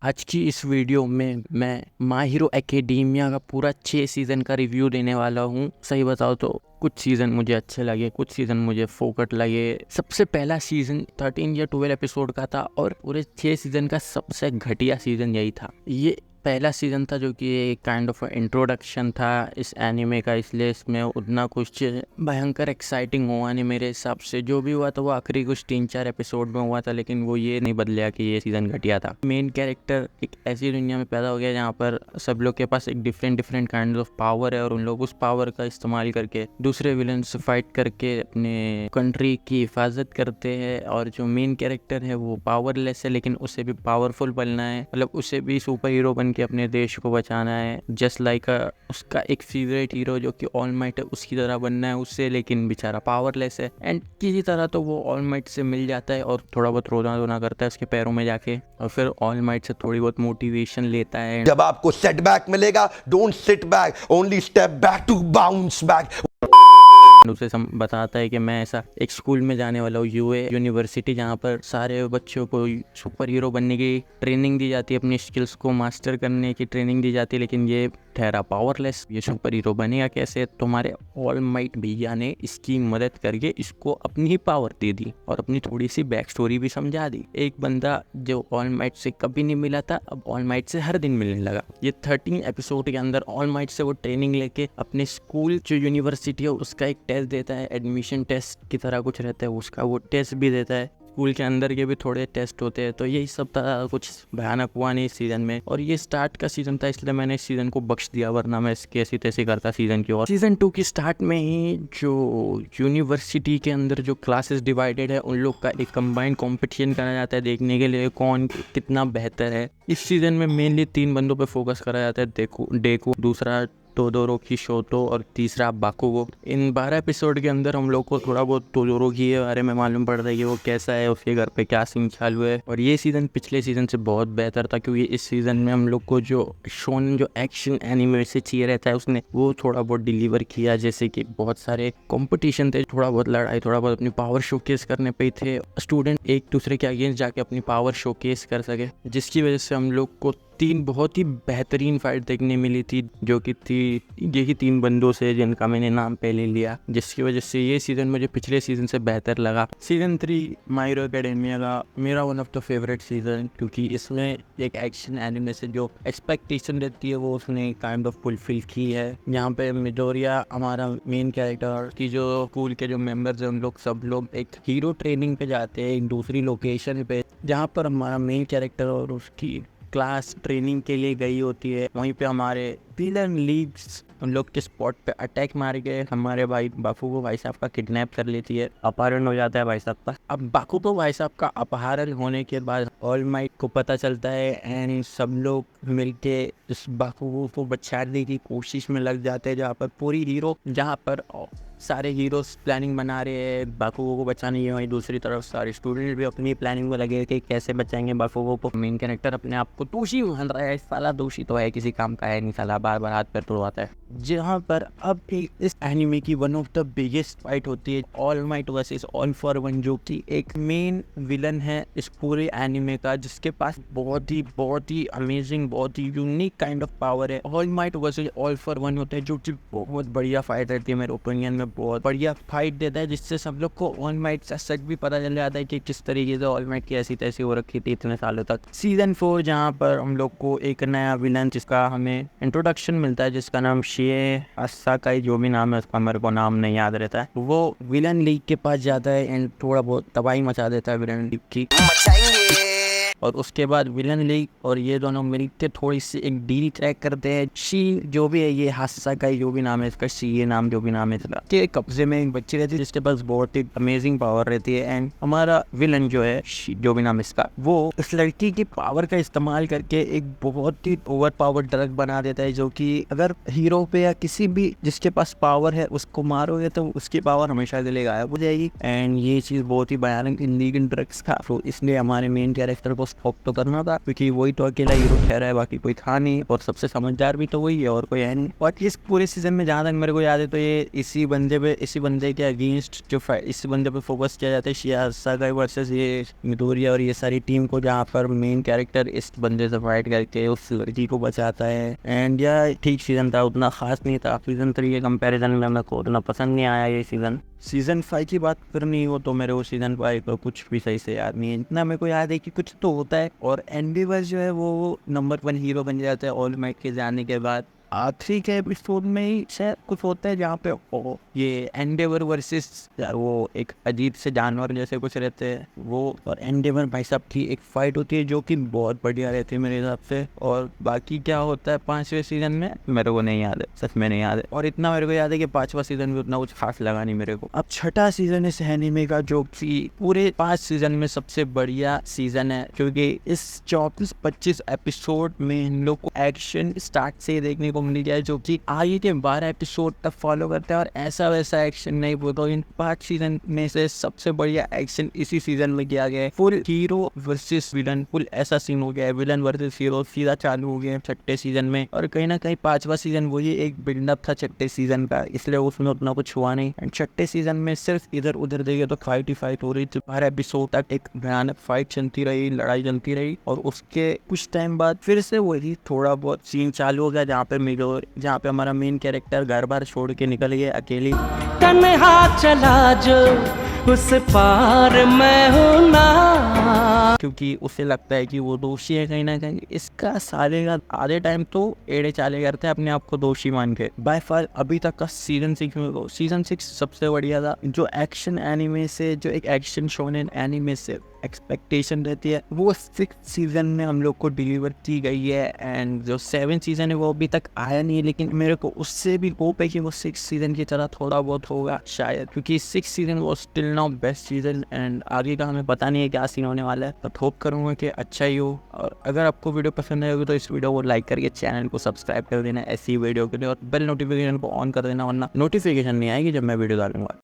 आज की इस वीडियो में मैं माय हीरो एकेडेमिया का पूरा 6 सीज़न का रिव्यू देने वाला हूँ। सही बताओ तो कुछ सीज़न मुझे अच्छे लगे, कुछ सीज़न मुझे फोकट लगे। सबसे पहला सीज़न 13 या 12 एपिसोड का था और पूरे 6 सीज़न का सबसे घटिया सीज़न यही था। ये पहला सीज़न था जो कि एक काइंड ऑफ इंट्रोडक्शन था इस एनिमे का, इसलिए इसमें उतना कुछ भयंकर एक्साइटिंग हुआ नहीं मेरे हिसाब से। जो भी हुआ था वो आखिरी कुछ 3-4 एपिसोड में हुआ था, लेकिन वो ये नहीं बदला कि ये सीज़न घटिया था। मेन कैरेक्टर एक ऐसी दुनिया में पैदा हो गया जहाँ पर सब लोग के पास एक डिफरेंट काइंड ऑफ पावर है और उन लोग उस पावर का इस्तेमाल करके दूसरे विलन से फाइट करके अपने कंट्री की हिफाजत करते हैं। और जो मेन कैरेक्टर है वो पावरलेस है, लेकिन उसे भी पावरफुल बनना है, मतलब उसे भी सुपर हीरो बन के अपने देश को बचाना है। जस्ट लाइक उसका एक फेवरेट हीरो जो कि ऑल माइट है, उसकी तरह बनना है उससे, लेकिन बेचारा पावरलेस है। एंड किसी तरह तो वो ऑल माइट से मिल जाता है और थोड़ा बहुत रोना धोना करता है उसके पैरों में जाके, और फिर ऑल माइट से थोड़ी बहुत मोटिवेशन लेता है। जब आपको सेटबैक मिलेगा, don't sit back, only step back to bounce back. उसे बताता है कि मैं ऐसा एक स्कूल में जाने वाला हूँ, यूए यूनिवर्सिटी, जहाँ पर सारे बच्चों को सुपर हीरो बनने की ट्रेनिंग दी जाती है, अपनी स्किल्स को मास्टर करने की ट्रेनिंग दी जाती है। लेकिन ये ठहरा पावरलेस, ये सुपर हीरो बनेगा कैसे? तुम्हारे ऑल माइट भैया ने इसकी मदद करके इसको अपनी ही पावर दे दी और अपनी थोड़ी सी बैक स्टोरी भी समझा दी। एक बंदा जो ऑल माइट से कभी नहीं मिला था, अब ऑल माइट से हर दिन मिलने लगा। ये 13 एपिसोड के अंदर ऑल माइट से वो ट्रेनिंग लेके अपने स्कूल जो यूनिवर्सिटी है उसका एक टेस्ट देता है, एडमिशन टेस्ट की तरह कुछ रहता है उसका, वो टेस्ट भी देता है। स्कूल के अंदर के भी थोड़े टेस्ट होते हैं। तो यही सब था, कुछ भयानक हुआ नहीं इस सीज़न में। और ये स्टार्ट का सीज़न था इसलिए मैंने इस सीज़न को बख्श दिया, वरना मैं इसकी ऐसी तैसी करता सीज़न की। और सीज़न 2 की स्टार्ट में ही जो यूनिवर्सिटी के अंदर जो क्लासेस डिवाइडेड है उन लोग का एक कंबाइंड कॉम्पिटिशन करा जाता है देखने के लिए कौन कितना बेहतर है। इस सीज़न में मेनली 3 बंदों पर फोकस करा जाता है, डेकू, दूसरा टोडोरोकी शोतो और तीसरा बाकुगो। इन 12 एपिसोड के अंदर हम लोग को थोड़ा बहुत टोडोरोकी के बारे में मालूम पड़ रहा है कि वो कैसा है, उसके घर पे क्या सीन चालू है। और ये सीज़न पिछले सीज़न से बहुत बेहतर था, क्योंकि इस सीज़न में हम लोग को जो शोन जो एक्शन एनिमे से चाहिए रहता है उसने वो थोड़ा बहुत डिलीवर किया। जैसे कि बहुत सारे कॉम्पिटिशन थे, थोड़ा बहुत लड़ाई, थोड़ा बहुत अपनी पावर शोकेस करने पे थे, स्टूडेंट एक दूसरे के अगेंस्ट जाके अपनी पावर शोकेस कर सके, जिसकी वजह से हम लोग को 3 बहुत ही बेहतरीन फाइट देखने मिली थी, जो कि थी यही 3 बंदों से जिनका मैंने नाम पहले लिया, जिसकी वजह से ये सीज़न मुझे पिछले सीज़न से बेहतर लगा। सीज़न 3 माय हीरो एकेडेमिया का मेरा one of the favourite season, क्योंकि इसमें एक एक्शन एनिमे से जो एक्सपेक्टेशन रहती है वो उसने काइंड ऑफ फुलफिल की है। यहाँ पे मिडोरिया हमारा मेन कैरेक्टर की जो स्कूल के जो मेंबर्स हैं उन लोग सब लोग एक हीरो ट्रेनिंग पे जाते हैं एक दूसरी लोकेशन पे, जहाँ पर हमारा मेन कैरेक्टर और उसकी क्लास ट्रेनिंग के लिए गई होती है। वहीं पे हमारे विलन लीड्स उन लोग के स्पॉट पे अटैक मार के हमारे भाई बाकुगो भाई साहब का किडनैप कर लेती है, अपहरण हो जाता है भाई साहब का। अब बाकुगो भाई साहब का अपहरण होने के बाद ऑल माइट को पता चलता है एंड सब लोग मिलके इस बाकुगो को बचाने की कोशिश में लग जाते हैं, जहाँ पर पूरी हीरो जहाँ पर सारे हीरोज प्लानिंग बना रहे हैं बाकुगो को बचाने की, वहीं दूसरी तरफ सारे स्टूडेंट भी अपनी प्लानिंग में लगे कि कैसे बचाएंगे बाकुगो को। मेन कैरेक्टर अपने आप को दोषी मान रहा है, साला दोषी तो है, किसी काम का है नहीं, साला बार बार हाथ पैर तोड़वाता है। जहाँ पर अब इस एनिमे की one of the biggest fight होती है all might versus all for one, जो कि एक मेन विलन है इस पूरे एनिमे का, जिसके पास बहुत ही अमेजिंग, बहुत ही यूनिक काइंड ऑफ पावर है। All might versus all for one होता है, जो कि बहुत बढ़िया फाइट रहती है मेरे ओपिनियन में, बहुत बढ़िया फाइट देता है, जिससे सब लोग को ऑल माइट का सच भी पता चल जाता है कि किस तरीके से ऑल माइट की ऐसी तैसी हो रखी थी इतने सालों तक। सीजन 4 जहाँ पर हम लोग को एक नया विलन जिसका हमें इंट्रोडक्शन मिलता है, जिसका नाम शिए असाकाई, जो भी नाम है उसका मेरे को नाम नहीं याद रहता है, वो विलन लीग के पास जाता है एंड थोड़ा बहुत तबाही मचा देता है विलन लीग की। और उसके बाद विलन लीग और ये दोनों मिलकर थोड़ी सी एक डील ट्रैक करते हैं। शी जो भी है, ये हादसा का जो भी नाम है इसका, शी ये नाम जो भी नाम है इसका, के कब्जे में एक बच्ची रहती है जिसके पास बहुत ही अमेजिंग पावर रहती है। एंड हमारा विलन जो है जो भी नाम है इसका, वो इस लड़की की पावर का इस्तेमाल करके एक बहुत ही ओवर पावर ड्रग बना देता है, जो कि अगर हीरो पे या किसी भी जिसके पास पावर है उसको मारोगे तो उसकी पावर हमेशा के लिए गायब हो जाएगी। एंड ये चीज़ बहुत ही भयानक इलीगल ड्रग्स था, तो इसलिए हमारे मेन कैरेक्टर को होप तो करना था, क्योंकि वही तो अकेला हीरो ठहरा है, बाकी कोई था नहीं, और सबसे समझदार भी तो वही है और कोई है नहीं। और इस पूरे सीजन में जहाँ तक मेरे को याद है तो ये इसी बंदे के अगेंस्ट जो इसी बंदे पे फोकस किया जाता है, शियाज सागाई वर्सेस ये मिडोरिया और ये सारी टीम को, जहाँ पर मेन कैरेक्टर इस बंदे से फाइट करके उस लड़की को बचाता है। एंड या ठीक सीजन था, उतना खास नहीं था। सीजन 3 के कंपैरिजन में मेरे को उतना पसंद नहीं आया ये सीजन 5 की बात करनी हो तो मेरे को सीजन 5 तो कुछ भी सही से याद नहीं है। इतना मेरे को याद है कि कुछ तो होता है और एंडेवर जो है वो नंबर 1 हीरो बन जाता है ऑल माइट के जाने के बाद। आखिरी के एपिसोड में ही शायद कुछ होता है जहाँ पे ये एंडेवर वर्सेस वो एक अजीब से जानवर जैसे कुछ रहते हैं वो, और एंडेवर भाई साहब की एक फाइट होती है जो कि बहुत बढ़िया रहती है मेरे हिसाब से। और बाकी क्या होता है 5वें सीजन में मेरे को नहीं याद है, सच में नहीं याद है। और इतना मेरे को याद है कि 5वां सीजन भी उतना कुछ खास लगा नहीं मेरे को। अब 6ठा सीजन इस एनीमे का जो कि पूरे 5 सीजन में सबसे बढ़िया सीजन है, क्योंकि इस 24-25 एपिसोड में हम लोग को एक्शन स्टार्ट से देखने को मिल गया है, जो कि आगे के 12 एपिसोड तक फॉलो करते हैं। और ऐसा वैसा एक्शन नहीं बोलता, इन 5 सीजन में से सबसे बढ़िया एक्शन इसी सीजन में किया गया है। Full hero versus villain, full ऐसा सीन हो गया है, विलन वर्सेस हीरो सीधा चालू हो गया 6ठे सीजन में। और कहीं ना कहीं 5वां सीजन वही एक बिल्डअप था 6ठे सीजन का, इसलिए उसमें उतना कुछ हुआ नहीं। एंड 6ठे सीजन में सिर्फ इधर उधर देखे तो फाइट ही फाइट हो रही थी। 12 एपिसोड तक एक भयानक फाइट चलती रही, लड़ाई चलती रही, और उसके कुछ टाइम बाद फिर से वही थोड़ा बहुत सीन चालू हो गया जहाँ पे हमारा मेन कैरेक्टर घर बार छोड़ के निकल गया अकेली। तन्हा चला जो उस पार मैं हूं ना, क्योंकि उसे लगता है कि वो दोषी है कहीं ना कहीं। इसका सारे का आधे टाइम तो एड़े चाले करते हैं अपने आप को दोषी मान के। बाय फार अभी तक का सीजन 6 सबसे बढ़िया था। जो एक्शन एनिमे से, जो एक एक्शन शोनेन एनिमे से एक्सपेक्टेशन रहती है, वो 6 सीजन में हम लोग को डिलीवर की गई है। एंड जो 7 सीजन है वो अभी तक आया नहीं है, लेकिन मेरे को उससे भी होप है कि वो 6 सीजन की तरह थोड़ा बहुत होगा शायद, क्योंकि 6 सीजन वो still now best season. And आगे का हमें पता नहीं है क्या सीन होने वाला है, बट होप करूँगा कि अच्छा ही हो। और अगर आपको वीडियो पसंद आएगी तो इस वीडियो को लाइक करके चैनल को सब्सक्राइब कर देना ऐसी वीडियो के लिए, और बेल नोटिफिकेशन को ऑन कर देना, वरना नोटिफिकेशन नहीं आएगी जब मैं वीडियो डालूंगा।